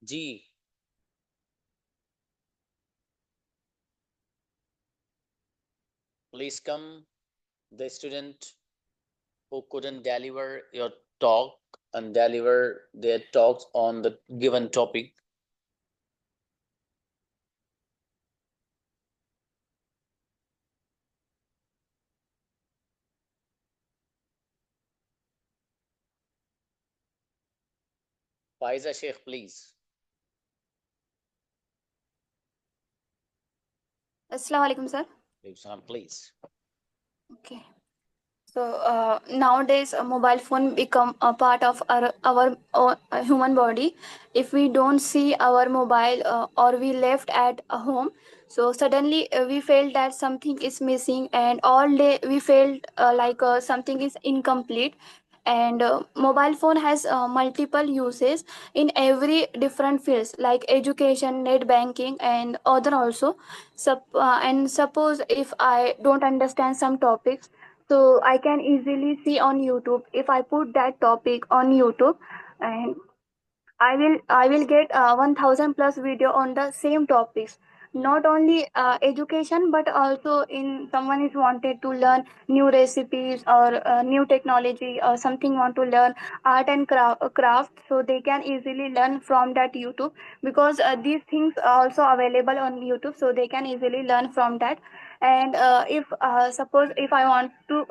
G. Please come, the student who couldn't deliver your talk and deliver their talks on the given topic. Faiza Sheikh, please. Assalamu alaikum, sir. Please. Okay. So nowadays, a mobile phone become a part of our human body. If we don't see our mobile or we left at home, so suddenly we felt that something is missing, and all day we felt something is incomplete. And mobile phone has multiple uses in every different fields like education, net banking, and other also. And suppose if I don't understand some topics, so I can easily see on YouTube. If I put that topic on YouTube, and I will get 1000 plus video on the same topics. Not only education, but also in someone is wanted to learn new recipes or new technology, or something want to learn art and craft, so they can easily learn from that YouTube, because these things are also available on YouTube, so they can easily learn from that. And if suppose if I want to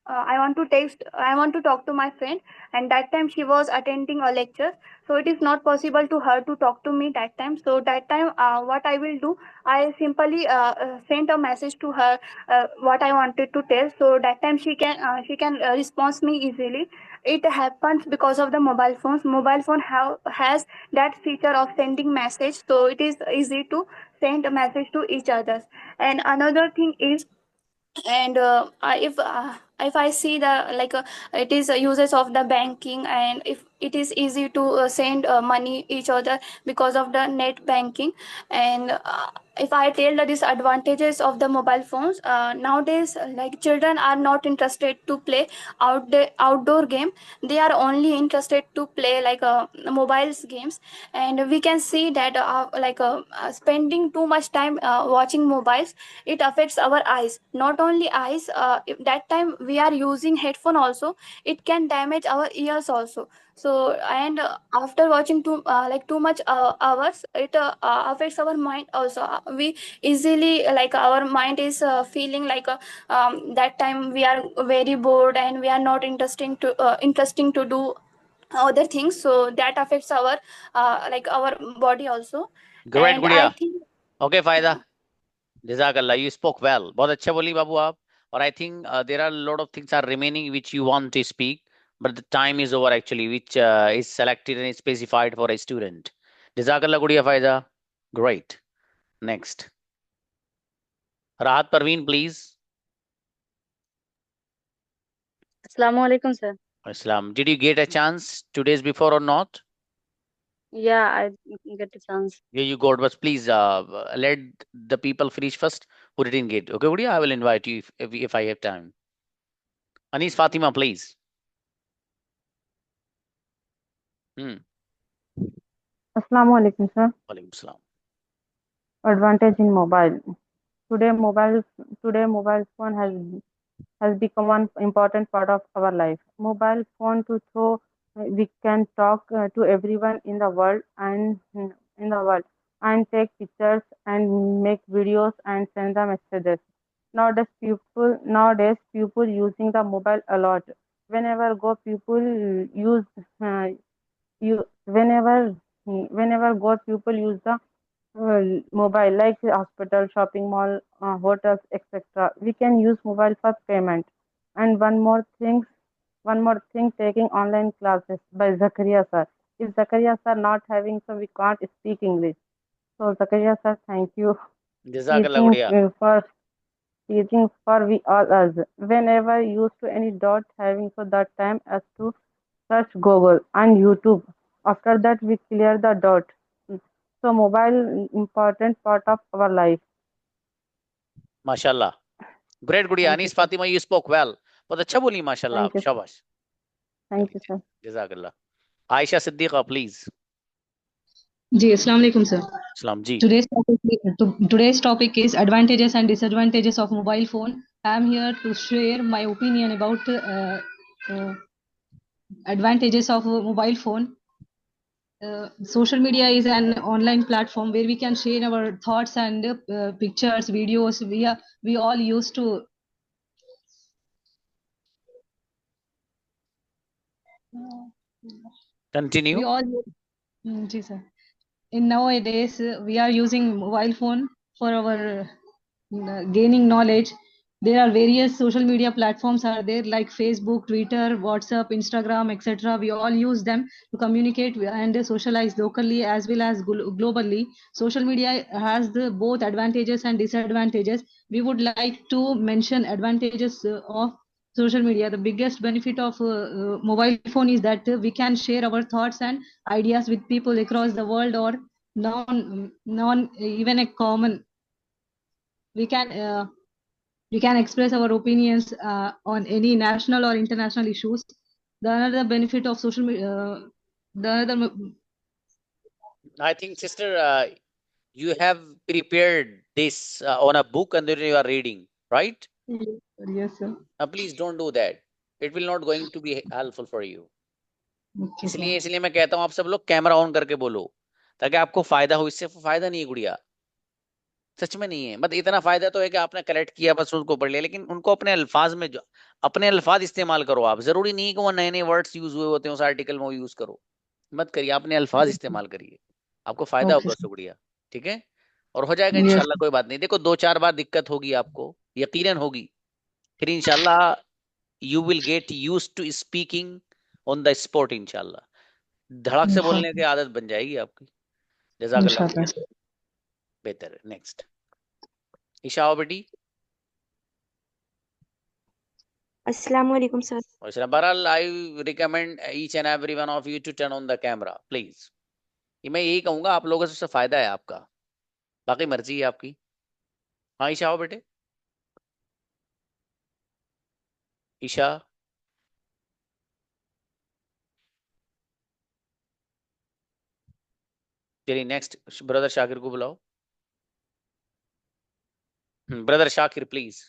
I want to text, I want to talk to my friend, and that time she was attending a lecture, so it is not possible to her to talk to me that time. So that time what I will do, I simply send a message to her, what I wanted to tell, so that time she can respond me easily. It happens because of the mobile phones. Mobile phone has that feature of sending message, so it is easy to send a message to each other. And another thing is, and if I see the it is uses of the banking, and if it is easy to send money each other because of the net banking. And if I tell the disadvantages of the mobile phones, nowadays, like, children are not interested to play outdoor game. They are only interested to play mobiles games. And we can see that spending too much time watching mobiles, it affects our eyes. Not only eyes, if that time we are using headphone also, it can damage our ears also. So, and after watching too much hours, it affects our mind also. We easily, our mind is feeling that time we are very bored, and we are not interesting to do other things, so that affects our body also. Great, And I Gudiya. think, Okay, Faiza. Jazakallah, you spoke well. बहुत अच्छा बोली बाबू आप. Or I think there are a lot of things are remaining which you want to speak, but the time is over actually, which is selected and is specified for a student. Jazakallah, Gudiya Faiza. Great. Next. Rahat Parveen, please. Assalamu alaikum, sir. Islam. Did you get a chance 2 days before or not? Yeah, I get a chance. Yeah, you got, but please let the people finish first who didn't get. Okay, Gudiya, I will invite you if I have time. Anis Fatima, please. Hmm. Assalamu alaikum, sir. Walaikum salam. Advantage in mobile. Today, mobile phone has become one important part of our life. Mobile phone to throw, we can talk to everyone in the world and take pictures and make videos and send the messages. Nowadays people using the mobile a lot. Whenever go people use you whenever go people use the mobile, like hospital, shopping mall, hotels, etc. We can use mobile for payment. And one more thing, taking online classes by Zakaria sir. If Zakaria sir not having, so we can't speak English. So Zakaria sir, thank you Jazakallah, teaching Gudiya. for we all us. Whenever used to any dot having, so that time as to search Google and YouTube. After that we clear the dot. So mobile important part of our life. MashaAllah. Great, Gudiya. Thank you, Anis sir. Fatima, you spoke well. बहुत अच्छा बोली माशाल्लाह Thank आप. you. शाबाश. Thank you, sir. Jazakallah. Aisha Siddiqa, please. जी, अस्सलाम वालेकुम sir. सलाम जी. Today's topic is advantages and disadvantages of mobile phone. I am here to share my opinion about uh, advantages of mobile phone. Social media is an online platform where we can share our thoughts and pictures, videos. We all used to Continue. we all ji sir. In nowadays we are using mobile phone for our gaining knowledge. There are various social media platforms are there like Facebook, Twitter, WhatsApp, Instagram, etc. We all use them to communicate and socialize locally as well as globally. Social media has the both advantages and disadvantages. We would like to mention advantages of social media. The biggest benefit of mobile phone is that we can share our thoughts and ideas with people across the world or non even a common. We can we can express our opinions on any national or international issues. The another benefit of social media, the another I think, sister, you have prepared this on a book and then you are reading, right? yes sir. Please don't do that. It will not going to be helpful for you. Okay, sir. इसलिए मैं कहता हूँ आप सब लोग camera on करके बोलो ताकि आपको फायदा हो. इससे फायदा नहीं है गुड़िया, सच में नहीं है. मतलब इतना फायदा तो है कि आपने कलेक्ट किया बस उसको पढ़ लिया, लेकिन उनको अपने अल्फाज में जो अपने अल्फाज इस्तेमाल करो. आप जरूरी नहीं है कि वो नए नए वर्ड्स यूज हुए होते हैं उस आर्टिकल में वो यूज करो. मत करिए, अपने अल्फाज इस्तेमाल करिए, आपको फायदा Okay, होगा sir. उससे गुड़िया. ठीक है, और हो जाएगा Yes. इंशाल्लाह. कोई बात नहीं. देखो 2-4 बार दिक्कत होगी आपको, यकीनन होगी, फिर इंशाल्लाह you will get use to speaking on the spot. इंशाल्लाह धड़क से बोलने की आदत बन जाएगी आपकी. जज़ाकल्लाह Inshallah. खैर. बेहतर है. नेक्स्ट ईशा आओ बेटी. Assalamu alaikum, sir. बहरहाल I recommend each and every one of you to turn on the camera please. ये मैं यही कहूंगा, आप लोगों से उससे फायदा है आपका, बाकी मर्जी है आपकी. हाँ ईशा आओ बेटे. ईशा चलिए नेक्स्ट ब्रदर शाकिर को बुलाओ. Brother Shakir please.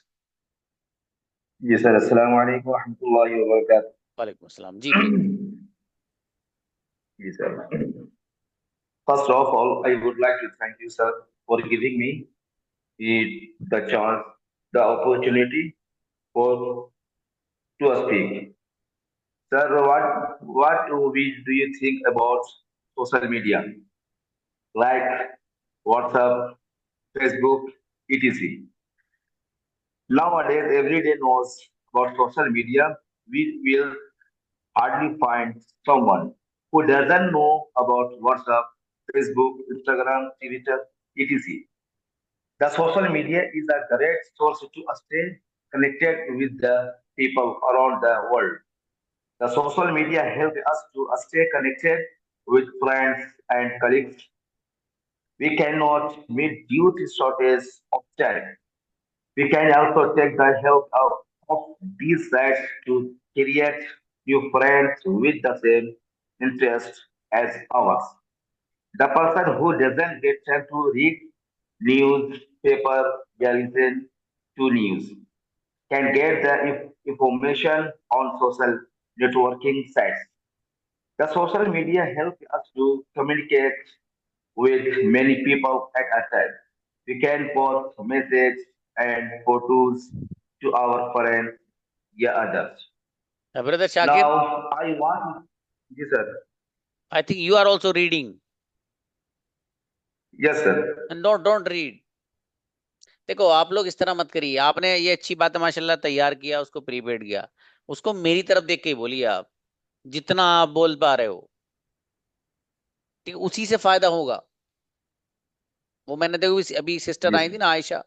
जी सर, अस्सलाम वालेकुम रहमतुल्लाहि व बरकातहू. वालेकुम अस्सलाम जी प्लीज. जी sir, first of all, I would like to thank you, sir, for giving me the chance, the opportunity for to speak. Sir, what do you think about social media like WhatsApp, Facebook, etc.? Nowadays, every day knows about social media. We will hardly find someone who doesn't know about WhatsApp, Facebook, Instagram, Twitter, etc. The social media is a great source to stay connected with the people around the world. The social media help us to stay connected with friends and colleagues. We cannot meet due to shortage of time. We can also take the help of these sites to create new friends with the same interest as ours. The person who doesn't get time to read newspaper, listen to news, can get the information on social networking sites. The social media helps us to communicate with many people at a time. We can post messages and photos to our friends, yeah, others. Brother Shakir, Now, I want, yes, sir. I think you are also reading. Yes, sir. And don't read. देखो आप लोग इस तरह मत करिए. आपने ये अच्छी बात है माशाल्लाह तैयार किया, उसको प्रीपेड किया, उसको मेरी तरफ देख के ही बोलिए आप, जितना आप बोल पा रहे हो. ठीक, उसी से फायदा होगा. वो मैंने देखो अभी सिस्टर आई थी ना आयशा,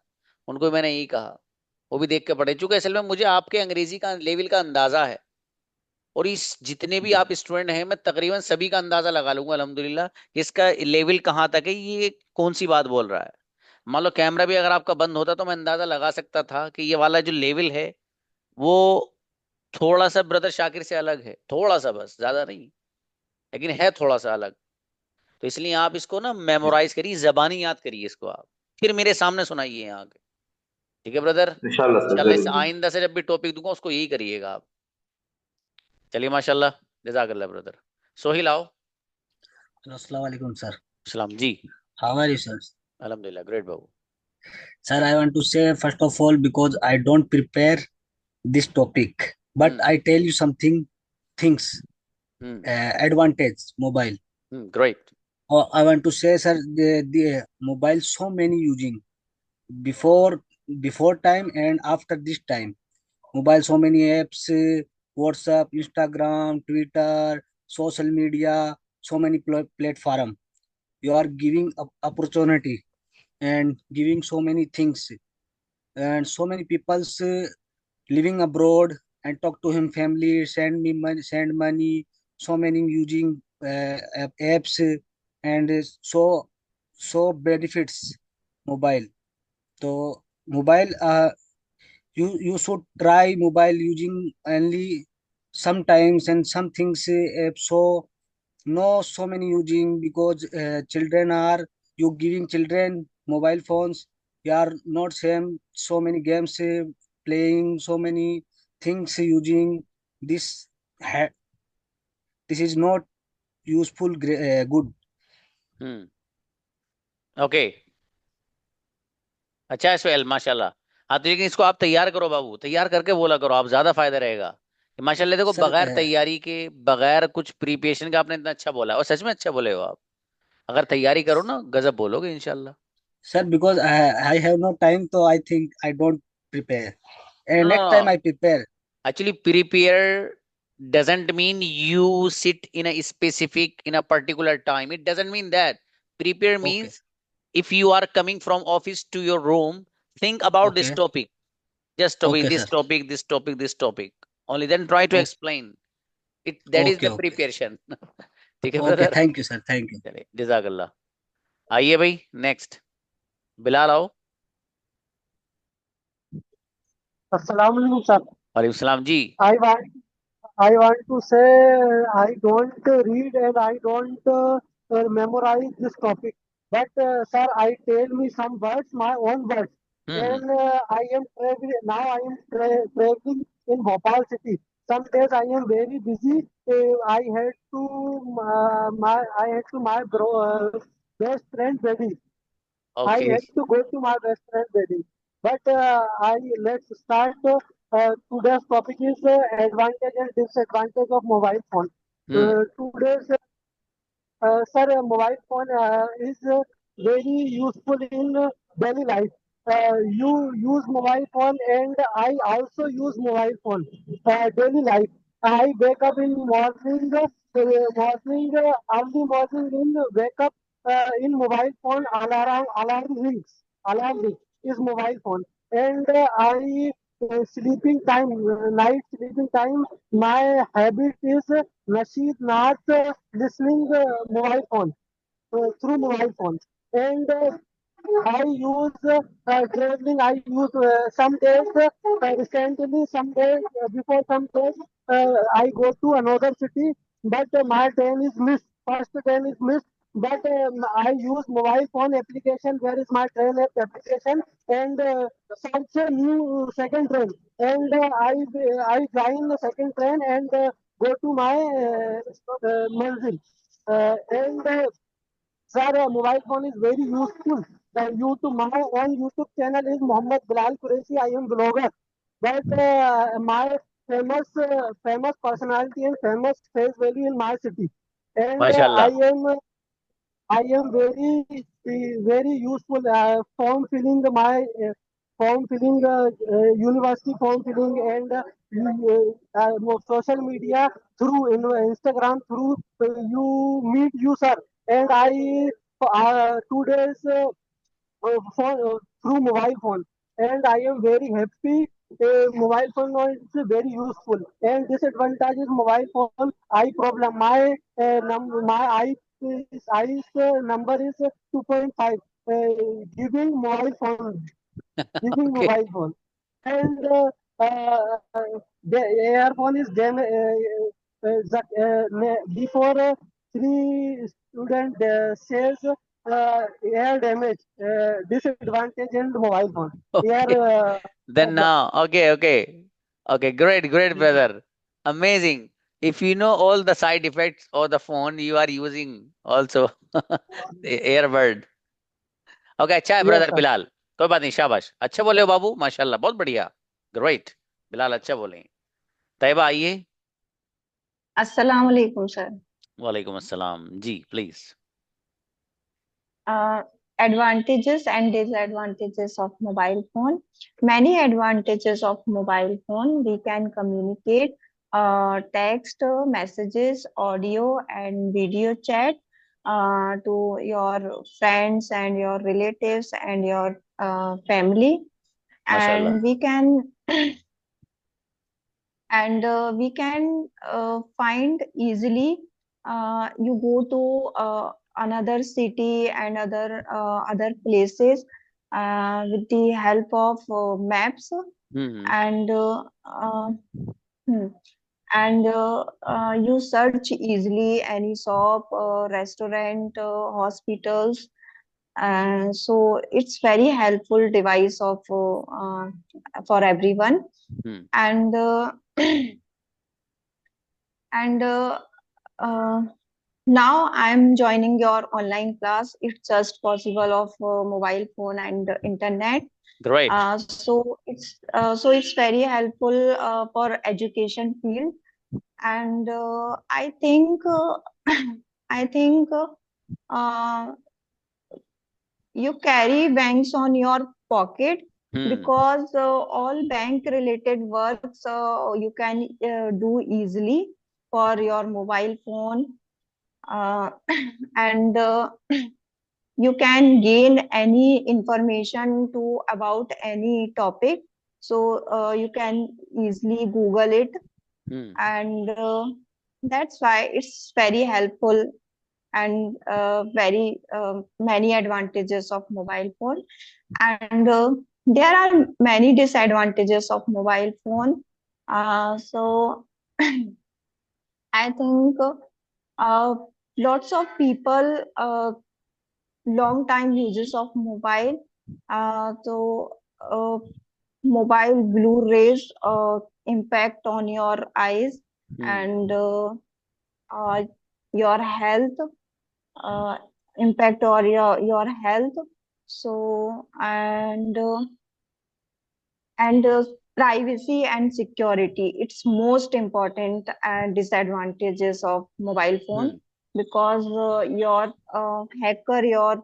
उनको मैंने यही कहा, वो भी देख के पढ़े. चूंकि असल में मुझे आपके अंग्रेजी का लेवल का अंदाजा है, और इस जितने भी आप स्टूडेंट हैं मैं तकरीबन सभी का अंदाजा लगा लूंगा अल्हम्दुलिल्लाह कि इसका लेवल कहाँ तक है, ये कौन सी बात बोल रहा है. मान लो कैमरा भी अगर आपका बंद होता तो मैं अंदाजा लगा सकता था कि ये वाला जो लेवल है वो थोड़ा सा ब्रदर शाकिर से अलग है, थोड़ा सा, बस ज्यादा नहीं, लेकिन है थोड़ा सा अलग. तो इसलिए आप इसको ना मेमोराइज करिए, जबानी याद करिए इसको आप, फिर मेरे सामने सुनाइए यहाँ के। ठीक है ब्रदर? इंशाल्लाह सर, इंशाल्लाह इस जरूर। आइंदा से जब भी टॉपिक दूंगा उसको यही करिएगा आप। चलिए माशाल्लाह, जज़ाकल्लाह ब्रदर। सोहिल आओ। Assalamu alaikum, sir. सलाम जी। How are you, sir? अल्हम्दुलिल्लाह, great Babu. Sir, I want to say first of all because I don't prepare this topic, but hmm I tell you something things hmm advantage mobile. Great. I want to say, sir, the mobile so many using before time and after this time. Mobile so many apps, WhatsApp, Instagram, Twitter, social media, so many platform. You are giving opportunity and giving so many things, and so many people's living abroad and talk to him family, send me money, send money, so many using apps, and so benefits mobile. So mobile, you should try mobile using only sometimes, and some things so no so many using because children are, you giving children mobile phones, you are not same so many games playing, so many things using this this is not useful good. Hmm okay, अच्छा है सोहेल, माशाल्लाह। हाँ तो लेकिन इसको आप तैयार करो बाबू, तैयार करके बोला करो आप, ज्यादा फायदा रहेगा। माशाल्लाह देखो, Sir, बगैर तैयारी के, बगैर कुछ प्रिपरेशन का आपने इतना अच्छा बोला, और सच में अच्छा बोले हो आप। अगर तैयारी करो ना, गजब बोलोगे इंशाल्लाह। sir, because I have no time, so I think I don't prepare, and next time हाँ, I prepare. actually prepare doesn't mean you sit in a specific, in a particular time. It doesn't mean that. Prepare Okay, means if you are coming from office to your room, think about this okay, topic, just topic, okay, this sir. topic, this topic, this topic, only then try to O- explain it. That is okay, the okay, preparation। ठीक है okay, brother? thank you, sir, thank you. चलिए, जजाकल्ला। आइए भाई, next Bilal आओ। Assalamu alaikum, sir. वालेकुम सलाम जी। I want I want to say I don't read and I don't memorize this topic. But sir, I tell me some words, my own words. Hmm And I am traveling now. I am traveling in Bhopal city. Some days I am very busy. I had to my best friend wedding. I okay. had to go to my best friend wedding. But I let's start. Today's topic is advantage and disadvantage of mobile phone. Hmm Today's sir, mobile phone is very useful in daily life. You use mobile phone, and I also use mobile phone daily life. I wake up in morning, early morning in wake up in mobile phone. Alarm rings is mobile phone, and I sleeping time, night sleeping time. My habit is Nasheed not listening mobile phone through mobile phones. And I use traveling. I use some days recently, some days before some days I go to another city, but my train is missed. First train is missed. But I use mobile phone application. Where is my train app application? And search a new second train. And I join the second train and go to my manzil. And sir, mobile phone is very useful. The YouTube, my own YouTube channel is Muhammad Bilal Qureshi. I am blogger. But my famous personality and famous face value in my city. And माशाल्लाह। I am very useful form filling university form filling and social media through Instagram through you meet user and I 2 days through mobile phone and I am very happy. Mobile phone is very useful and disadvantage is mobile phone eye problem. My eyes number is 2.5. Giving mobile phone, giving okay. mobile phone, and the earphone is before 3 student says air damage, disadvantage in mobile phone. Air Okay. Then now, okay, great, brother, amazing. If you know all the side effects of the phone you are using, also the earbud. Okay अच्छा है yes brother sir. Bilal, कोई बात नहीं, शाबाश, अच्छे बोले हो बाबू, माशाल्लाह, बहुत बढ़िया, ग्रेट। बिलाल अच्छा बोले। तैयबा आइए। अस्सलाम वालेकुम सर। वालेकुम अस्सलाम जी, please. Advantages and disadvantages of mobile phone. Many advantages of mobile phone. We can communicate, text, messages, audio, and video chat to your friends and your relatives and your family. माशाल्लाह। And we can find easily. You go to another city and other places with the help of maps, hmm and hmm, you search easily any shop, restaurant, hospitals. So it's very helpful device of for everyone. Hmm And and now I'm joining your online class. It's just possible of mobile phone and internet. Great. So it's very helpful for education field. And I think I think you carry banks on your pocket, because all bank related works you can do easily for your mobile phone. And you can gain any information to about any topic, so you can easily Google it. And that's why it's very helpful, and very many advantages of mobile phone. And there are many disadvantages of mobile phone. So I think lots of people long time uses of mobile. So mobile blue rays impact on your eyes and your health, impact on your health. So and privacy and security, it's most important disadvantages of mobile phone, because your hacker your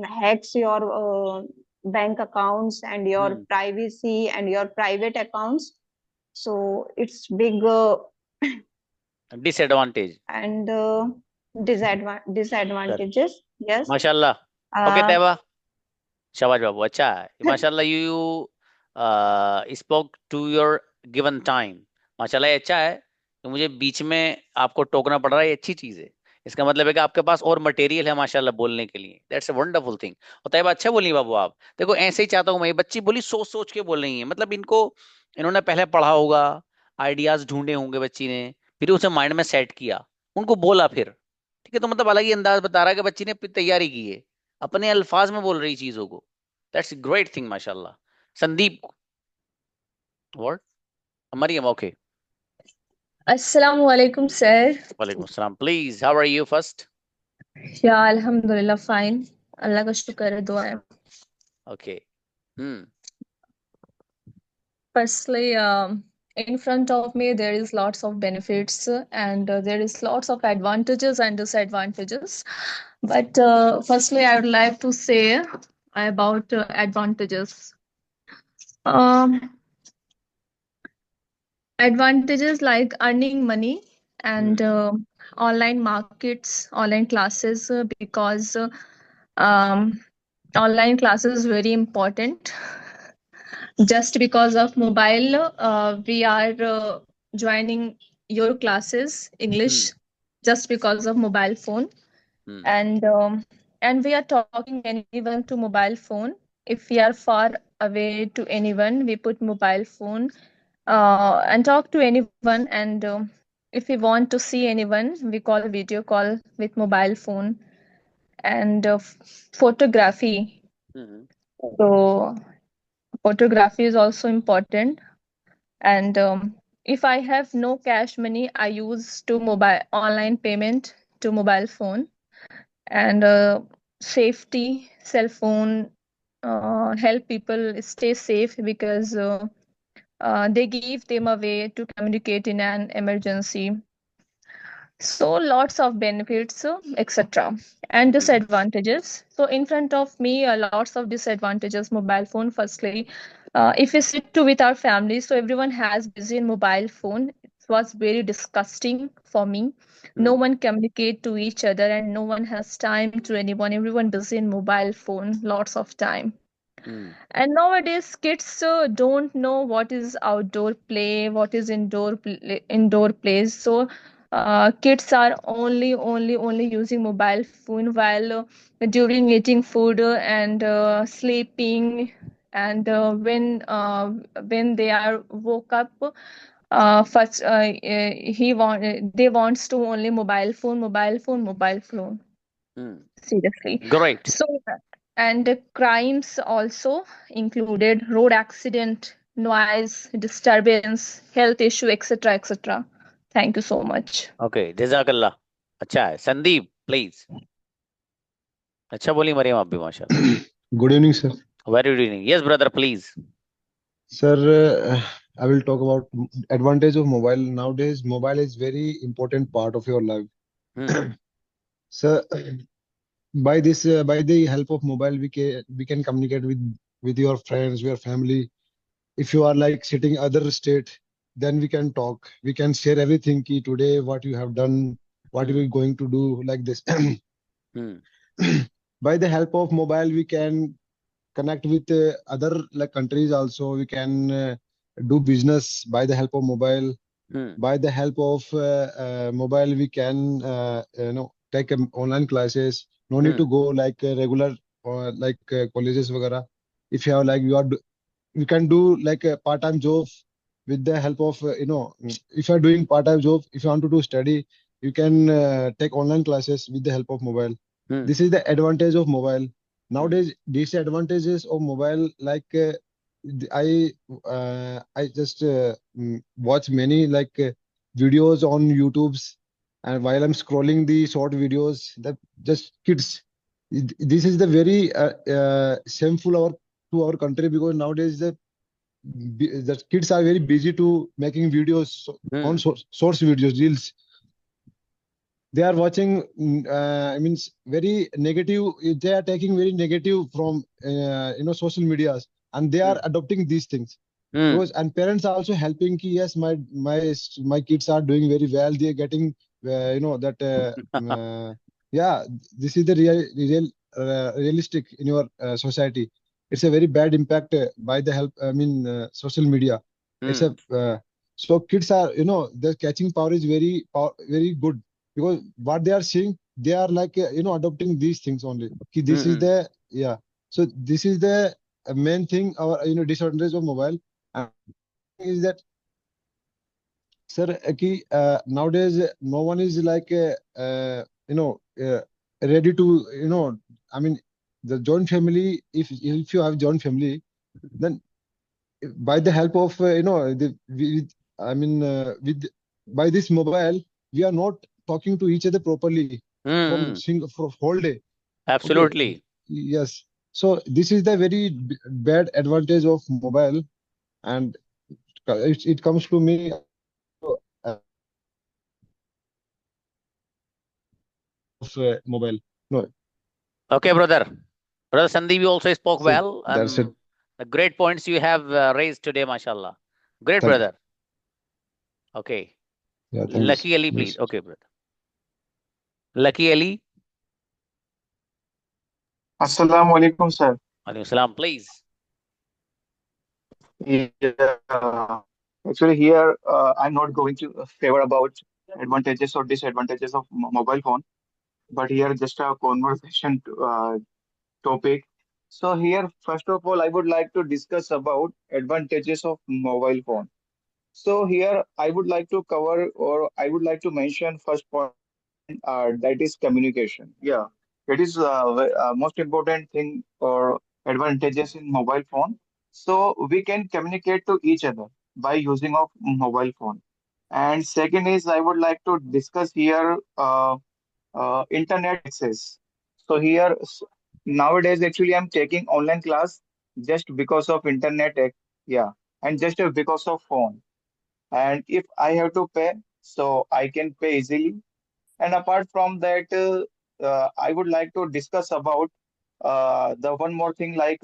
hacks your bank accounts and your privacy and your private accounts. So it's big disadvantage and disadvantages. Yes. माशाल्लाह। Okay uh, Tayyaba, शाबाश बाबू, अच्छा है माशाल्लाह। You spoke to your given time, माशाल्लाह, ये अच्छा है कि मुझे बीच में आपको टोकना पड़ रहा है, ये अच्छी चीज है। इसका मतलब है कि आपके पास और मटेरियल है माशाल्लाह बोलने के लिए, दैट्स अ वंडरफुल थिंग। और तैयबा अच्छा बोली बाबू आप, देखो ऐसे ही चाहता हूँ मैं, ये बच्ची बोली सोच सोच के बोल रही है, मतलब इनको, इन्होंने पहले पढ़ा होगा, आइडियाज ढूंढे होंगे बच्ची ने, फिर उसे माइंड में सेट किया, उनको बोला फिर, ठीक है, तो मतलब अलग ही अंदाज बता रहा है कि बच्ची ने तैयारी की है, अपने अल्फाज में बोल रही चीजों को। दैट्स ग्रेट थिंग माशाल्लाह। Sandeep, what, Maryam, okay. Assalamu alaikum, sir. वालेकुम अस्सलाम, please, how are you first? Yeah, Alhamdulillah, fine. Allah ka shukar hai, dua hai. Okay. Firstly, in front of me, there is lots of benefits and there is lots of advantages and disadvantages. But firstly, I would like to say about advantages. Um, Advantages like earning money and online markets, online classes, because um, online classes is very important. Just because of mobile, we are joining your classes English just because of mobile phone. And we are talking anyone to mobile phone. If we are far away to anyone, we put mobile phone and talk to anyone. And if we want to see anyone, we call video call with mobile phone. And photography. Mhm. So photography is also important. And if I have no cash money, I use to mobile online payment to mobile phone. And safety, cell phone help people stay safe because they give them a way to communicate in an emergency. So lots of benefits, etc. And disadvantages. So in front of me, lots of disadvantages. Mobile phone. Firstly, if we sit to with our family, so everyone has busy in mobile phone. It was very disgusting for me. No one communicate to each other, and no one has time to anyone. Everyone busy in mobile phone. Lots of time. And nowadays, kids don't know what is outdoor play, what is indoor plays. So, kids are only using mobile phone while during eating food and sleeping, and when they are woke up. First, they wants to only mobile phone. Seriously. Great. So, and the crimes also included road accident, noise, disturbance, health issue, etc., etc. Thank you so much. Okay, Jazakallah. अच्छा है. Sandeep, please. अच्छा बोली मरियम आप भी माशाल्लाह. Good evening, sir. Very good evening. Yes, brother, please. Sir, I will talk about advantage of mobile. Nowadays, mobile is very important part of your life. Sir, by the help of mobile, we can communicate with your friends, your family. If you are like sitting other state, then we can talk. We can share everything. Ki today, what you have done, what you are going to do, like this. By the help of mobile, we can connect with other like countries also. We can do business by the help of mobile. By the help of mobile, we can take online classes. No need to go like regular or like colleges वगैरह. If you have like you can do like a part-time job with the help of if you are doing part-time job, if you want to do study, you can take online classes with the help of mobile. This is the advantage of mobile. Nowadays, disadvantages of mobile, like I just watch many like videos on YouTube's, and while I'm scrolling the short videos, that just kids. This is the very shameful to our country, because nowadays the kids are very busy to making videos on source videos, reels. They are watching, I mean, very negative. They are taking very negative from social medias, and they are adopting these things. Because, and parents are also helping. Ki, yes, my kids are doing very well. They are getting, yeah. This is the realistic in your society. It's a very bad impact by the help. I mean, social media. It's a so kids are their catching power is very good, because what they are seeing, they are like adopting these things only. This is the so this is the main thing, our disadvantage of mobile. And is that, sir, nowadays no one is like ready to I mean, the joint family, if you have joint family, then by the help of by this mobile, we are not talking to each other properly for whole day. Absolutely. Okay. Yes. So this is the very bad advantage of mobile, and it comes to me. Of mobile. No. Okay, brother. Brother Sandeep, you also spoke So well. that's it. The great points you have raised today, mashallah. Great, Thank you. brother. Okay. Yeah, thank you. Lucky Ali, please. Okay, brother. Lucky Ali. Assalamu alaikum, sir. Alaikum salam, please. Yeah. Actually, here I'm not going to favor about advantages or disadvantages of mobile phone, but here just a conversation topic. So here, first of all, I would like to discuss about advantages of mobile phone. So here I would like to cover, or I would like to mention first point, that is communication. Yeah, it is most important thing or advantages in mobile phone. So we can communicate to each other by using of mobile phone. And second is I would like to discuss here internet access. So here nowadays actually I'm taking online class just because of internet. Yeah, and just because of phone. And if I have to pay, so I can pay easily. And apart from that, I would like to discuss about the one more thing like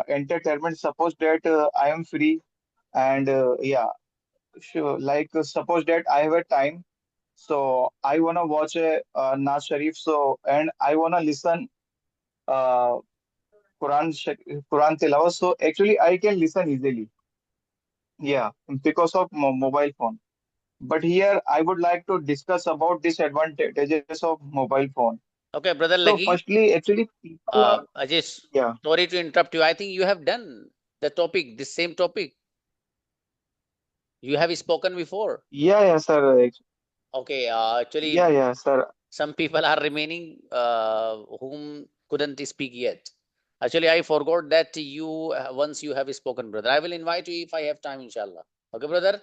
entertainment. Suppose that I am free and yeah, sure. Like suppose that I have a time, so I wanna watch a Naz Sharif. So and I wanna listen uh Quran Tilawah. So actually I can listen easily. Yeah, because of mobile phone. But here I would like to discuss about disadvantages of mobile phone. Okay, brother So Lagi, firstly, actually people are, Ajish, yeah, sorry to interrupt you. I think you have done the topic, this same topic. You have spoken before. yeah, sir. Okay, actually, Yeah, sir. some people are remaining whom couldn't speak yet. Actually, I forgot that you once you have spoken, brother. I will invite you if I have time, inshallah. Okay, brother.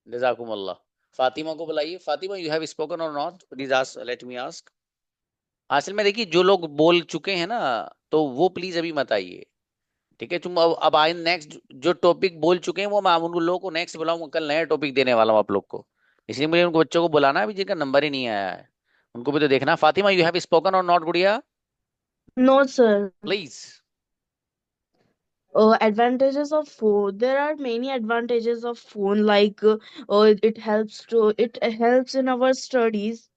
Jazakumullah. Fatima को बुलाइए. Fatima, you have spoken or not? Please ask. Let me ask. असल में देखिए, जो लोग बोल चुके हैं ना, तो वो प्लीज अभी मत आइए. ठीक है, तुम अब आए. नेक्स्ट जो टॉपिक बोल चुके हैं वो मैं उन लोगों को नेक्स्ट बुलाऊंगा. कल नया टॉपिक देने वाला हूँ आप लोग को. इसलिए मुझे उनको बच्चों को बुलाना है अभी जिनका नंबर ही नहीं आया है. उनको भी तो देखना. फातिमा, यू हैव स्पोकन और नॉट, गुड़िया? No, sir. Please. Advantages of phone. There are many advantages of phone. Like it helps in our studies.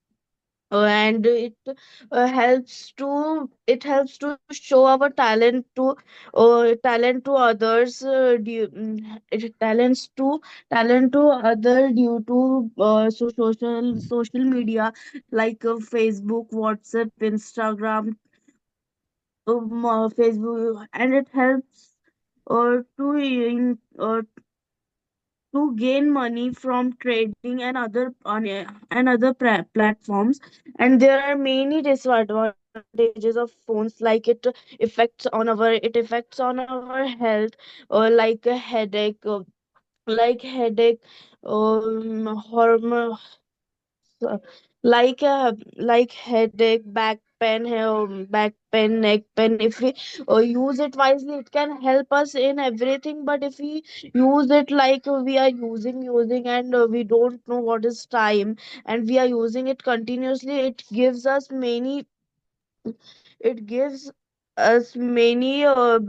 And it helps to show our talent to others. Talent to other due to social media like Facebook, WhatsApp, Instagram, Facebook, and it helps to gain money from trading and other platforms. And there are many disadvantages of phones, like it affects on our health, or like a headache, hormone, uh, like headache, back pain, neck pain. If we use it wisely, it can help us in everything. But if we use it like we are using, and we don't know what is time, and we are using it continuously, it gives us many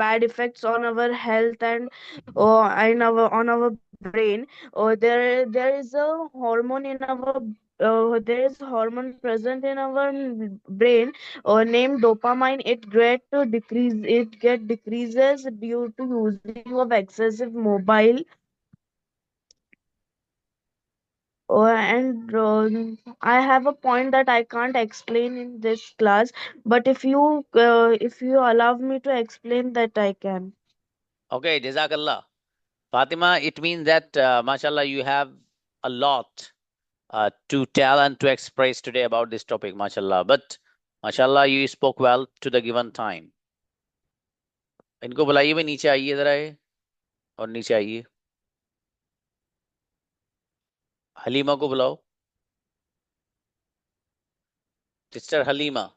bad effects on our health and on our brain. There is a hormone in our there is hormone present in our brain named dopamine. It get decreases due to using of excessive mobile. And I have a point that I can't explain in this class, but if you allow me to explain that, I can. Okay, Jazakallah. Fatima, it means that, mashallah, you have a lot to tell and to express today about this topic, mashallah. But, mashallah, you spoke well to the given time. इनको बुलाइए भाई, नीचे आइए जरा ये, और नीचे आइए. हलीमा को बुलाओ. सिस्टर हलीमा.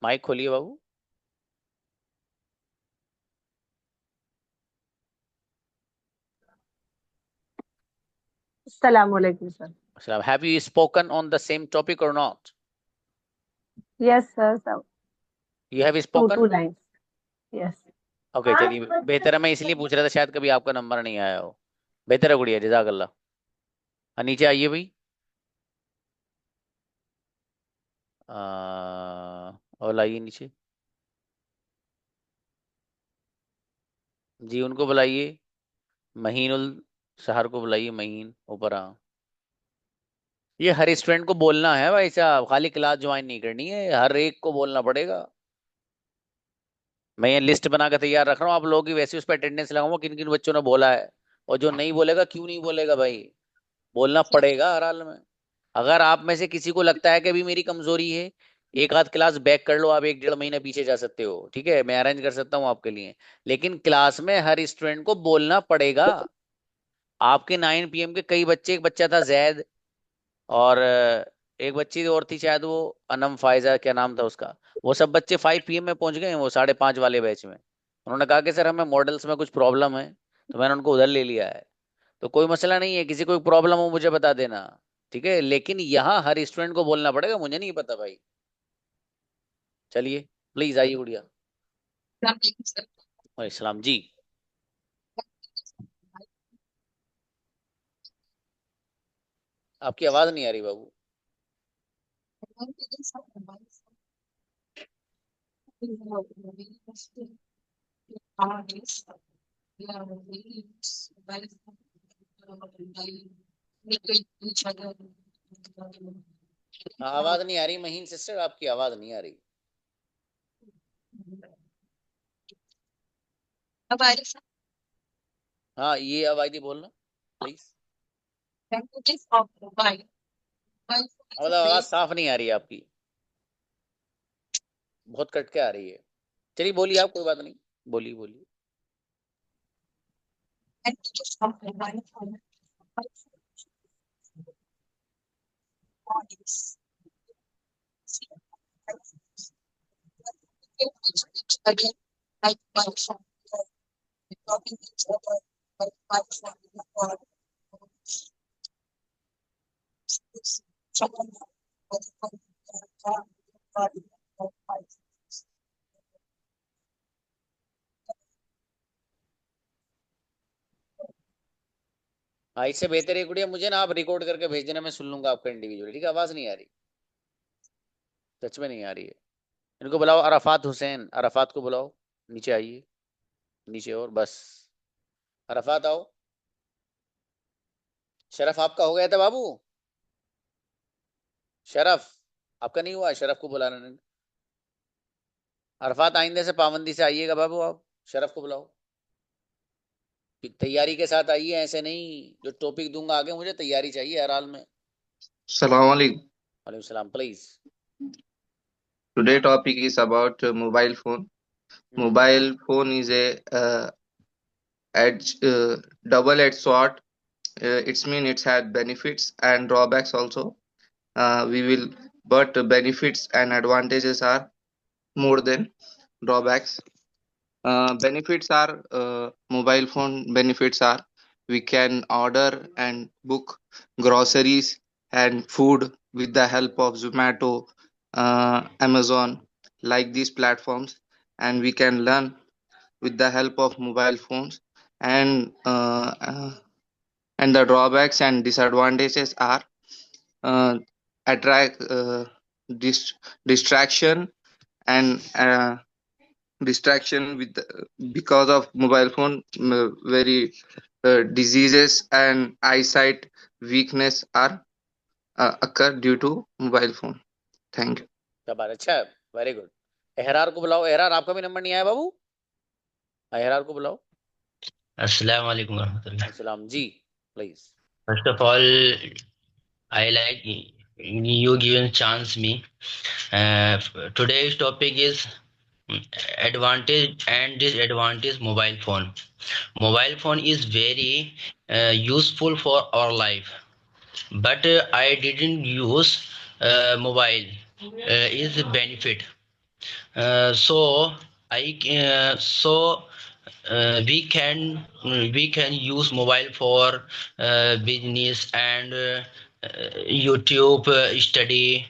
माइक खोलिए बाबू. Assalamu alaikum, sir. Assalam. Have you spoken on the same topic or not? Yes, sir. So, You have two spoken? lines. Yes. Okay, चलिए. बेहतर है, मैं इसलिए पूछ रहा था, शायद कभी आपका नंबर नहीं आया हो. बेहतर है गुड़िया, जजाकल्ला. हाँ, नीचे आइए भाई. और लाइए नीचे. जी, उनको बुलाइए. महीनुल सहर को बुलाइए. महीन, ऊपर आ. ये हर स्टूडेंट को बोलना है भाई साहब, खाली क्लास ज्वाइन नहीं करनी है, हर एक को बोलना पड़ेगा। मैं ये लिस्ट बना के तैयार रख रहा हूँ, आप लोगों की वैसे उस पर अटेंडेंस लगाऊंगा किन किन बच्चों ने बोला है। और जो नहीं बोलेगा, क्यों नहीं बोलेगा भाई, बोलना पड़ेगा हर हाल में। अगर आप में से किसी को लगता है कि अभी मेरी कमजोरी है, एक आध क्लास बैक कर लो, आप 1 डेढ़ महीने पीछे जा सकते हो, ठीक है, मैं अरेंज कर सकता हूँ आपके लिए। लेकिन क्लास में हर स्टूडेंट को बोलना पड़ेगा। आपके 9 PM के कई बच्चे, एक बच्चा था जैद, और एक बच्ची और थी शायद, वो अनम फायजा क्या नाम था उसका। वो सब बच्चे 5 PM में पहुंच गए हैं, वो 5:30 वाले बैच में। उन्होंने कहा कि सर हमें मॉडल्स में कुछ प्रॉब्लम है, तो मैंने उनको उधर ले लिया है। तो कोई मसला नहीं है, किसी को प्रॉब्लम हो मुझे बता देना, ठीक है। लेकिन यहाँ हर स्टूडेंट को बोलना पड़ेगा, मुझे नहीं पता भाई। चलिए, प्लीज आइए गुड़िया। वालेकुम सलाम जी। आपकी आवाज नहीं आ रही बाबू। आवाज नहीं आ रही महीन सिस्टर, आपकी आवाज नहीं आ रही। हाँ, ये आवाज ही बोलना प्लीज। मतलब आवाज साफ नहीं आ रही है आपकी, बहुत कट के आ रही है। चलिए बोलिए आप, कोई बात नहीं, बोलिए बोलिए। हाँ, इससे बेहतर है गुड़िया, मुझे ना आप रिकॉर्ड करके भेज देना, मैं सुन लूंगा आपका इंडिविजुअली, ठीक है। आवाज नहीं आ रही, सच में नहीं आ रही है। इनको बुलाओ, अराफात हुसैन, अराफात को बुलाओ, नीचे आइए, नीचे और बस। अराफात आओ। शरफ आपका हो गया था बाबू, शरफ आपका नहीं हुआ, शरफ को बुलाना नहीं। अरफात आइंदे से पाबंदी से आइएगा बाबू, आप शरफ को बुलाओ, तैयारी के साथ आइए, ऐसे नहीं। जो टॉपिक दूंगा आगे, मुझे तैयारी चाहिए हर हाल में। Assalamu alaikum. वालेकुम सलाम, please. Today topic is about mobile phone. Mobile phone is a edge, double-edged sword. It's mean it had benefits and drawbacks also. But benefits and advantages are more than drawbacks. Benefits are mobile phone benefits are we can order and book groceries and food with the help of Zomato, Amazon, like these platforms, and we can learn with the help of mobile phones. And and the drawbacks and disadvantages are uh, attract distraction and distraction with because of mobile phone, very diseases and eyesight weakness are occur due to mobile phone. Thank you. क्या बात, अच्छा है, very good. Ehrar को बुलाओ, एहरार आपका भी number नहीं आया बाबू, एहरार को बुलाओ। Assalamu alaikum warahmatullah. सलाम जी, please. First of all, I like you giving chance me. Today's topic is advantage and disadvantage mobile phone. Mobile phone is very useful for our life, but I didn't use mobile is a benefit. So we can use mobile for business and YouTube study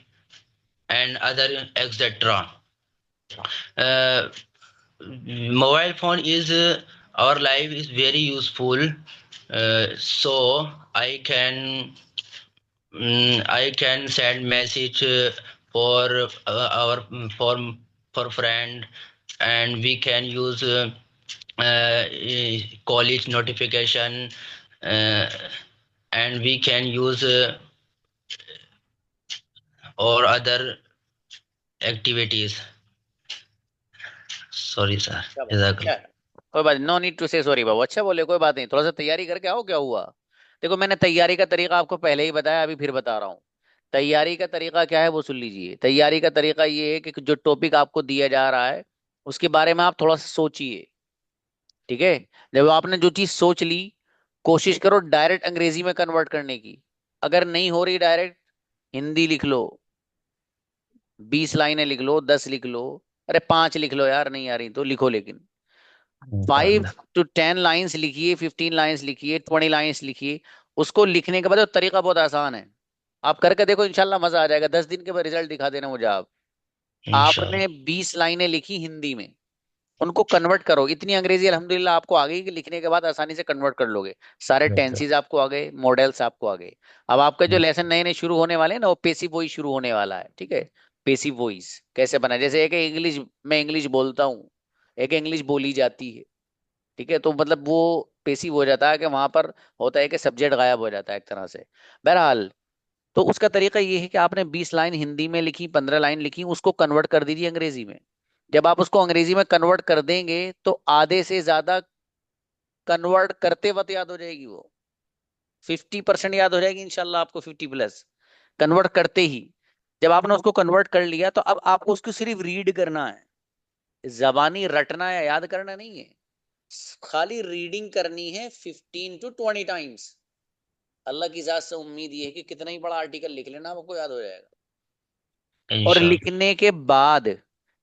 and other etc. Uh, Mobile phone is our life is very useful. So I can send message for our for friend, and we can use college notification, and we can use or other activities. Sorry, sir. अच्छा, कोई बात नहीं, no need to से sorry बाबू, अच्छा बोले, कोई बात नहीं, थोड़ा सा तैयारी करके आओ, क्या हुआ। देखो मैंने तैयारी का तरीका आपको पहले ही बताया, अभी फिर बता रहा हूँ। तैयारी का तरीका क्या है वो सुन लीजिए। तैयारी का तरीका ये है कि जो टॉपिक आपको दिया जा रहा है उसके बारे में आप थोड़ा सा सोचिए, ठीक है। जब आपने जो चीज सोच ली, कोशिश करो डायरेक्ट अंग्रेजी में कन्वर्ट करने की। अगर नहीं हो रही डायरेक्ट, हिंदी लिख लो, 20 लाइनें लिख लो, 10 लिख लो, अरे 5 लिख लो यार, नहीं आ रही तो लिखो, लेकिन 5 to 10 लाइन्स लिखिए, 15 लाइन्स लिखिए, 20 लाइन्स लिखिए। उसको लिखने के बाद वो तरीका बहुत आसान है, आप करके देखो, इंशाल्लाह मजा आ जाएगा। 10 दिन के बाद रिजल्ट दिखा देना मुझे आप। इंशाल्लाह। आपने 20 लाइनें लिखी हिंदी में, उनको कन्वर्ट करो। इतनी अंग्रेजी अल्हम्दुलिल्लाह आपको आ गई कि लिखने के बाद आसानी से कन्वर्ट कर लोगे। सारे टेंसेस आपको आ गए, मॉडल्स आपको आ गए। अब आपका जो लेसन नए नए शुरू होने वाले हैं ना, वो पेसिव वॉइस शुरू होने वाला है, ठीक है। पेसिव वॉइस कैसे बना, जैसे एक इंग्लिश, मैं इंग्लिश बोलता हूँ, एक इंग्लिश बोली जाती है, ठीक है। तो मतलब वो पेसिव हो जाता है कि वहां पर होता है कि सब्जेक्ट गायब हो जाता है एक तरह से। बहरहाल, तो उसका तरीका ये है कि आपने 20 लाइन हिंदी में लिखी, 15 लाइन लिखी, उसको कन्वर्ट कर दीजिए अंग्रेजी में। जब आप उसको अंग्रेजी में कन्वर्ट कर देंगे तो आधे से ज्यादा कन्वर्ट करते वक्त याद हो जाएगी वो, 50% याद हो जाएगी इंशाल्लाह आपको, 50+ कन्वर्ट करते ही। जब आपने उसको कन्वर्ट कर लिया तो अब आपको उसको सिर्फ रीड करना है, जबानी रटना या याद करना नहीं है, खाली रीडिंग करनी है 15 to 20 टाइम्स। अल्लाह की जात से उम्मीद ये है कि कितना ही बड़ा आर्टिकल लिख लेना आपको याद हो जाएगा। और इंशाल्लाह। लिखने के बाद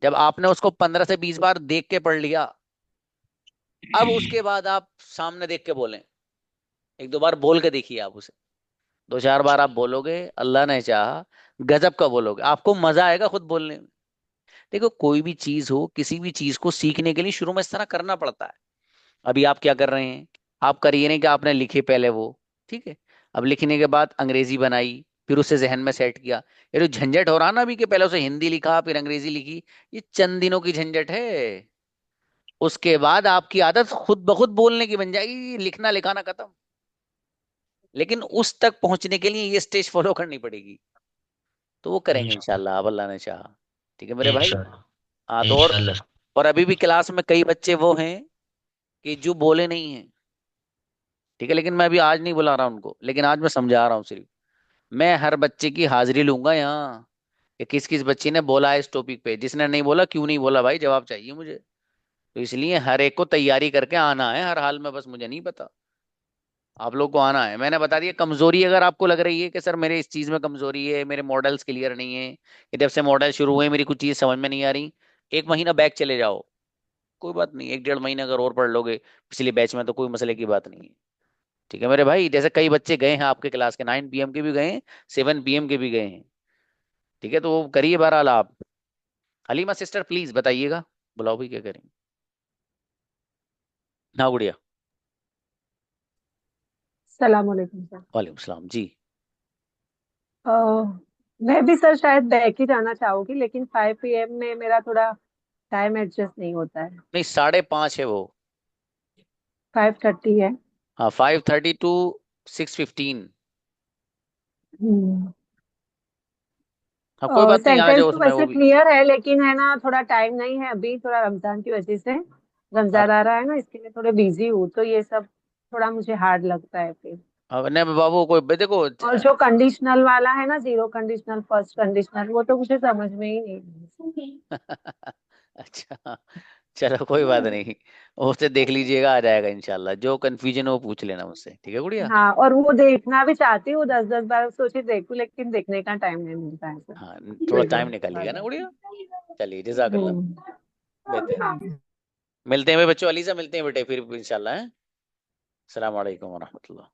जब आपने उसको 15 से 20 बार देख के पढ़ लिया, अब उसके बाद आप सामने देख के बोलें, 1-2 बार बोल के देखिए आप उसे, 2-4 बार आप बोलोगे, अल्लाह ने चाहा गजब का बोलोगे, आपको मजा आएगा खुद बोलने में। देखो कोई भी चीज हो, किसी भी चीज को सीखने के लिए शुरू में इस तरह करना पड़ता है। अभी आप क्या कर रहे हैं, आप करिए नहीं कि आपने लिखे पहले वो, ठीक है। अब लिखने के बाद अंग्रेजी बनाई, फिर उसे जहन में सेट किया। ये जो झंझट हो रहा ना अभी, कि पहले उसे हिंदी लिखा फिर अंग्रेजी लिखी, ये चंद दिनों की झंझट है। उसके बाद आपकी आदत खुद ब खुद बोलने की बन जाएगी, लिखना लिखाना खत्म। लेकिन उस तक पहुंचने के लिए ये स्टेज फॉलो करनी पड़ेगी, तो वो करेंगे इंशाल्लाह, अब अल्लाह ने चाहा, ठीक है मेरे भाई। इंशाल्लाह। हाँ तो इंशाल्लाह। और अभी भी क्लास में कई बच्चे वो हैं कि जो बोले नहीं हैं, ठीक है। लेकिन मैं अभी आज नहीं बुला रहा उनको, लेकिन आज मैं समझा रहा हूँ सिर्फ। मैं हर बच्चे की हाजिरी लूंगा यहाँ, कि किस किस बच्चे ने बोला है इस टॉपिक पे, जिसने नहीं बोला क्यों नहीं बोला, भाई जवाब चाहिए मुझे। तो इसलिए हर एक को तैयारी करके आना है हर हाल में, बस मुझे नहीं पता, आप लोग को आना है। मैंने बता दिया, कमजोरी अगर आपको लग रही है कि सर मेरे इस चीज में कमजोरी है, मेरे मॉडल्स क्लियर नहीं है, कि जब से मॉडल शुरू हुए मेरी कुछ चीज समझ में नहीं आ रही, 1 महीना बैक चले जाओ, कोई बात नहीं, 1-1.5 महीना अगर और पढ़ लोगे पिछले बैच में तो कोई मसले की बात नहीं है, ठीक है मेरे भाई। जैसे कई बच्चे गए हैं आपके क्लास के, 9 PM के भी गए हैं, 7 PM के भी गए हैं, ठीक है। तो वो करिए बहरहाल आप। हलीमा सिस्टर प्लीज बताइएगा, बुलाओ भी क्या करें। हाँ गुड़िया। सलाम अलैकुम सर। वालेकुम सलाम जी। अ, मैं भी सर शायद बैक ही जाना चाहूंगी, लेकिन 5 PM में मेरा थोड़ा टाइम एडजस्ट नहीं होता है। नहीं 5:30 है वो। 5:30 है। हाँ 5:30 to 6:15। हम्म। हाँ कोई बात नहीं, आ सेंटेंस जाओ तो उसमें वो वैसे भी। क्लियर है, लेकिन है ना थोड़ा टाइम नहीं है अभी, थोड़ा रमजान की वजह से, रमजान आ रहा है ना, इसके लिए थोड़े बिजी हूँ, तो ये सब थोड़ा मुझे हार्ड लगता है फिर। अब नहीं बाबू, कोई देखो और जो कंडीशनल वाला है ना, जीरो कंडीशनल, फर्स्ट कंडीशनल, वो तो मुझे समझ में ही नहीं अच्छा चलो कोई बात नहीं, उससे देख लीजिएगा, आ जाएगा इंशाल्लाह। जो कंफ्यूजन है वो पूछ लेना मुझसे, ठीक है गुड़िया। हाँ, और वो देखना भी चाहती हूँ, 10-10 बार सोचे देखूं, लेकिन देखने का टाइम नहीं मिलता है सर। हाँ थोड़ा टाइम निकालिएगा ना गुड़िया। चलिए जज़ाकल्लाह। बेहतर, मिलते हैं मेरे बच्चों, अलीजा मिलते हैं बेटे फिर इंशाल्लाह। अस्सलाम वालेकुम वरहमतुल्लाह।